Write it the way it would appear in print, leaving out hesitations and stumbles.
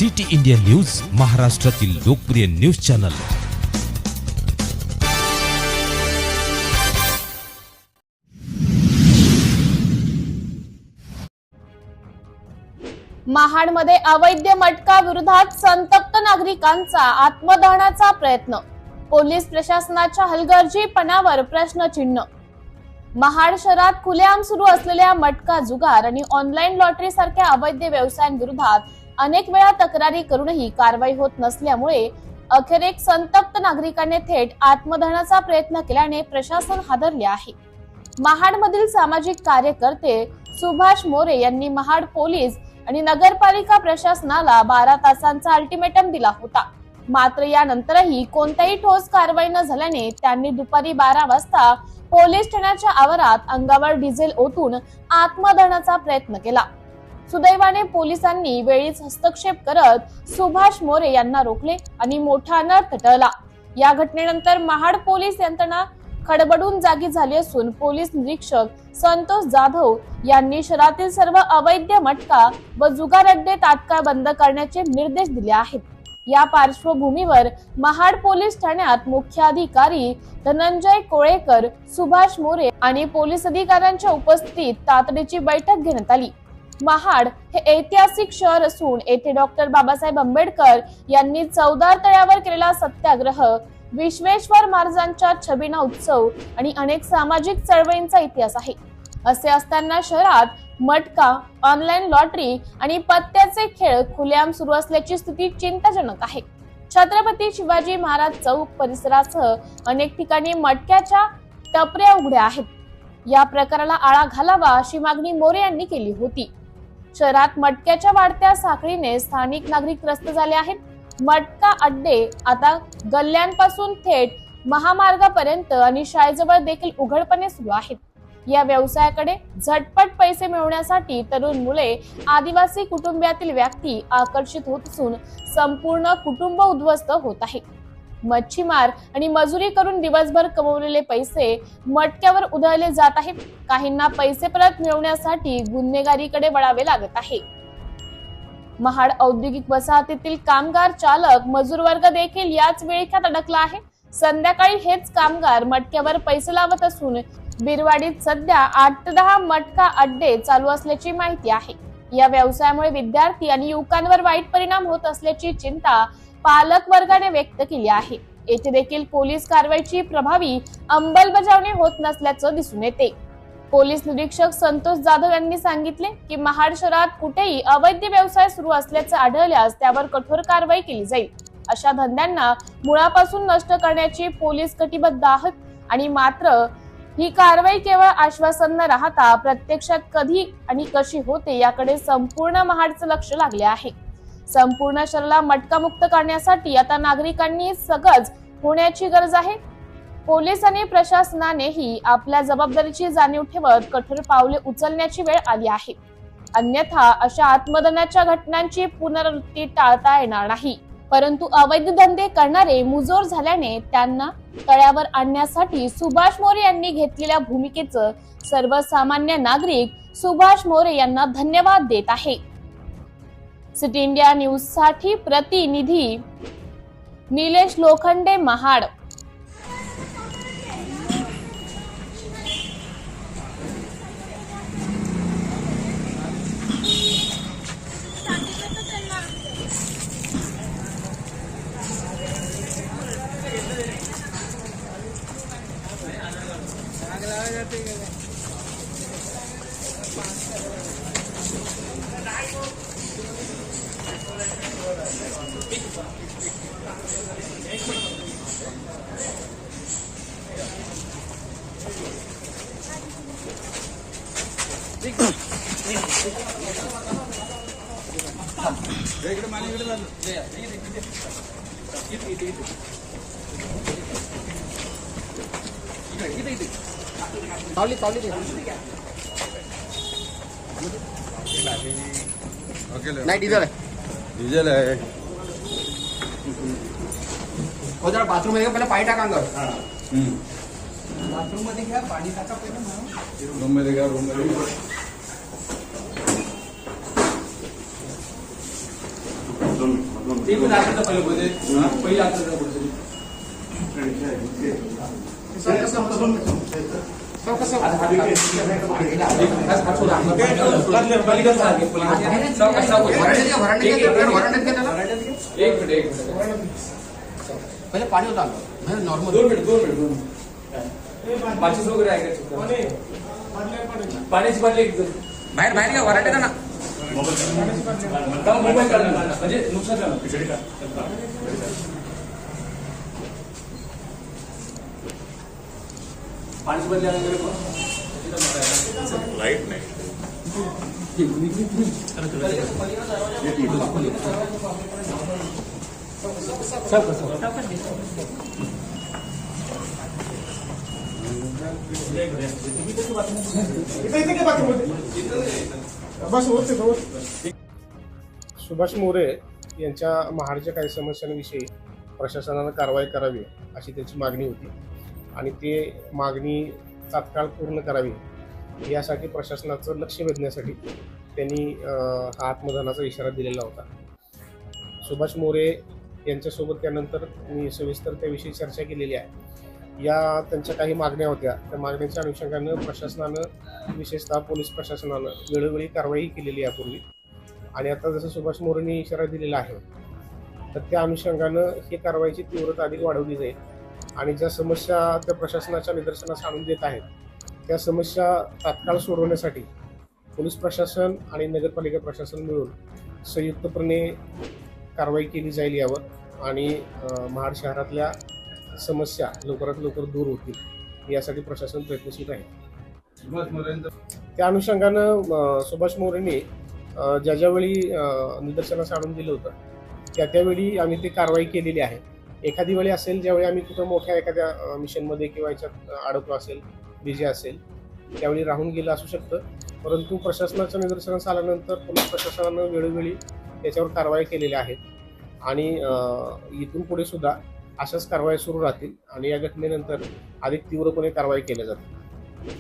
City India news, महाराष्ट्रातील लोकप्रिय news channel. महाडमध्ये अवैध मटका विरोधात संतप्त नागरिकांचा आत्मदहनाचा प्रयत्न, पोलीस प्रशासनाच्या हलगर्जीपणावर प्रश्नचिन्ह। महाड शहरात खुलेआम सुरू असलेल्या मटका जुगार आणि ऑनलाईन लॉटरी सारख्या अवैध व्यवसायांविरोधात अनेक वेळा तक्रारी करूनही कारवाई होत नसल्यामुळे अखेर एक संतप्त नागरिकाने थेट आत्मदहनाचा प्रयत्न केल्याने प्रशासन हादरले आहे। महाडमधील सामाजिक कार्यकर्ते सुभाष मोरे यांनी महाड पोलीस आणि नगरपालिका प्रशासनाला 12 तासांचा अल्टिमेटम दिला होता, मात्र यानंतरही कोणत्याही ठोस कारवाई न झाल्याने त्यांनी दुपारी 12 वाजता पोलीस ठाण्याच्या आवारात अंगावर डिझेल ओतून आत्मदहनाचा प्रयत्न केला। सुदैवाने पोलिसांनी वेळीच हस्तक्षेप करत सुभाष मोरे यांना रोखले आणि मोठा अनर्थ टळला। या घटनेनंतर महाड पोलीस यंत्रणा खडबडून जागी झाली असून पोलीस निरीक्षक संतोष जाधव यांनी शहरातील सर्व अवैध मटका व जुगार अड्डे तात्काळ बंद करण्याचे निर्देश दिले आहेत। या पार्श्वभूमीवर महाड पोलीस ठाण्यात मुख्याधिकारी धनंजय कोळेकर, सुभाष मोरे आणि पोलीस अधिकाऱ्यांच्या उपस्थितीत तातडीची बैठक घेण्यात आली। महाड हे ऐतिहासिक शहर असून येथे डॉक्टर बाबासाहेब आंबेडकर यांनी चौदार तळ्यावर केलेला सत्याग्रह, विश्वेश्वर महाराजांचा छबिना उत्सव आणि अनेक सामाजिक चळवळींचा इतिहास आहे। असे असताना शहरात मटका, ऑनलाईन लॉटरी आणि पत्त्याचे खेळ खुलेआम सुरू असल्याची स्थिती चिंताजनक आहे। छत्रपती शिवाजी महाराज चौक परिसरासह अनेक ठिकाणी मटक्याच्या टपऱ्या उघड्या आहेत। या प्रकाराला आळा घालावा अशी मागणी मोरे यांनी केली होती। शहरात मटक्याच्या वाढत्या साखळीने स्थानिक नागरिक त्रस्त झाले आहेत। मटका अड्डे आता गल्ल्यांपासून थेट महामार्गापर्यंत आणि शाळेजवळ देखील उघडपणे सुरू आहेत। या व्यवसायाकडे झटपट पैसे मिळवण्यासाठी तरुण मुले, आदिवासी कुटुंबातील व्यक्ती आकर्षित होत असून संपूर्ण कुटुंब उद्ध्वस्त होत आहे। मच्छीमार आणि मजुरी करून दिवसभर कमवलेले पैसे मटक्यावर उधळले जात आहेत। काहींना पैसे परत मिळवण्यासाठी गुन्हेगारीकडे वळावे लागत आहे। महाड औद्योगिक वसाहतीतील कामगार, चालक, मजूर वर्ग देखील याच विळख्यात अडकला आहे। संध्याकाळी हेच कामगार मटक्यावर पैसे लावत असून बिरवाडीत सध्या 8 ते 10 मटका अड्डे चालू असल्याची माहिती आहे। या व्यवसायामुळे विद्यार्थी आणि युवकांवर वाईट परिणाम होत असल्याची चिंता पालक वर्गाने व्यक्त केली आहे। येथे देखील पोलीस कारवाईची प्रभावी अंमलबजावणी होत नसल्याचं दिसून येते। पोलीस निरीक्षक संतोष जाधव यांनी सांगितले की महाड शहरात कुठेही अवैध व्यवसाय सुरू असल्याचं आढळल्यास त्यावर कठोर कारवाई केली जाईल। अशा धंद्यांना मुळापासून नष्ट करण्याची पोलीस कटिबद्ध आहेत आणि मात्र ही कारवाई केवळ आश्वासन न राहता प्रत्यक्षात कधी आणि कशी होते याकडे संपूर्ण महाडचं लक्ष लागले आहे। संपूर्ण शहराला मटका मुक्त करण्यासाठी आता नागरिकांनी सजग होण्याची गरज आहे। पोलीस आणि प्रशासनानेही आपल्या जबाबदारीची जाणीव ठेवत कठोर पावले उचलण्याची वेळ आली आहे। अन्यथा अशा आत्मदहनाच्या घटनांची पुनरावृत्ती टाळता येणार नाही। परंतु अवैध धंदे करणारे मुजोर झाल्याने त्यांना तळ्यावर आणण्यासाठी सुभाष मोरे यांनी घेतलेल्या भूमिकेचं सर्वसामान्य नागरिक सुभाष मोरे यांना धन्यवाद देत आहे। सिटी इंडिया न्यूज साठी प्रतिनिधी निलेश लोखंडे, महाड। नहीं डीजल है, डीजल है। वो जरा बाथरूम में पहले पानी टाका अंदर। बाथरूम मध्ये घ्या, पाणी टाका पहिलं। रूम मध्ये घ्या, रूम मध्ये ते पण आजचं पहिलं बोलते पहिलं आजचं बोलते पहिले पाणी होतं आलं नॉर्मल 2 मिनिट माचीस वगैरे आहे का पाण्याची बाटली बाहेर बाहेर घ्या वराटे ना मोबाईल काढून म्हणजे नुकसान झालं पाणी बदल्या लाईट नाही सुभाष मोरे यांच्या महाडच्या काही समस्यांविषयी प्रशासनानं कारवाई करावी अशी त्याची मागणी होती आणि ते मागणी तात्काळ पूर्ण करावी यासाठी प्रशासनाचं लक्ष वेधण्यासाठी त्यांनी हा आत्मदहनाचा इशारा दिलेला होता. सुभाष मोरे यांच्यासोबत त्यानंतर मी सविस्तर त्याविषयी चर्चा केलेली आहे. या त्यांच्या काही मागण्या होत्या. त्या मागण्याच्या अनुषंगानं प्रशासनानं विशेषतः पोलीस प्रशासनानं वेळोवेळी कारवाई केलेली आहे यापूर्वी आणि आता जसं सुभाष मोरेंनी इशारा दिलेला आहे तर त्या अनुषंगानं ही कारवाईची तीव्रता अधिक वाढवली जाईल आणि ज्या समस्या त्या प्रशासनाच्या निदर्शनास आणून देत आहेत त्या समस्या तात्काळ सोडवण्यासाठी पोलीस प्रशासन आणि नगरपालिका प्रशासन मिळून संयुक्तपणे कारवाई केली जाईल यावर आणि महाड शहरातल्या समस्या लवकरात लवकर दूर होतील यासाठी प्रशासन प्रयत्नशील आहे. त्या अनुषंगानं सुभाष मोरेंनी ज्या ज्यावेळी निदर्शनास आणून दिलं होतं त्यावेळी आम्ही ती कारवाई केलेली आहे. एखादी वेळी असेल ज्यावेळी आम्ही कुठं मोठ्या एखाद्या मिशनमध्ये किंवा याच्यात अडकलो असेल बिझी असेल त्यावेळी राहून गेलं असू शकतं, परंतु प्रशासनाच्या निदर्शनास आल्यानंतर पोलीस प्रशासनानं वेळोवेळी त्याच्यावर कारवाई केलेल्या आहेत आणि इथून पुढे सुद्धा अशाच कारवाई सुरू राहतील आणि या घटनेनंतर अधिक तीव्रपणे कारवाई केल्या जातील.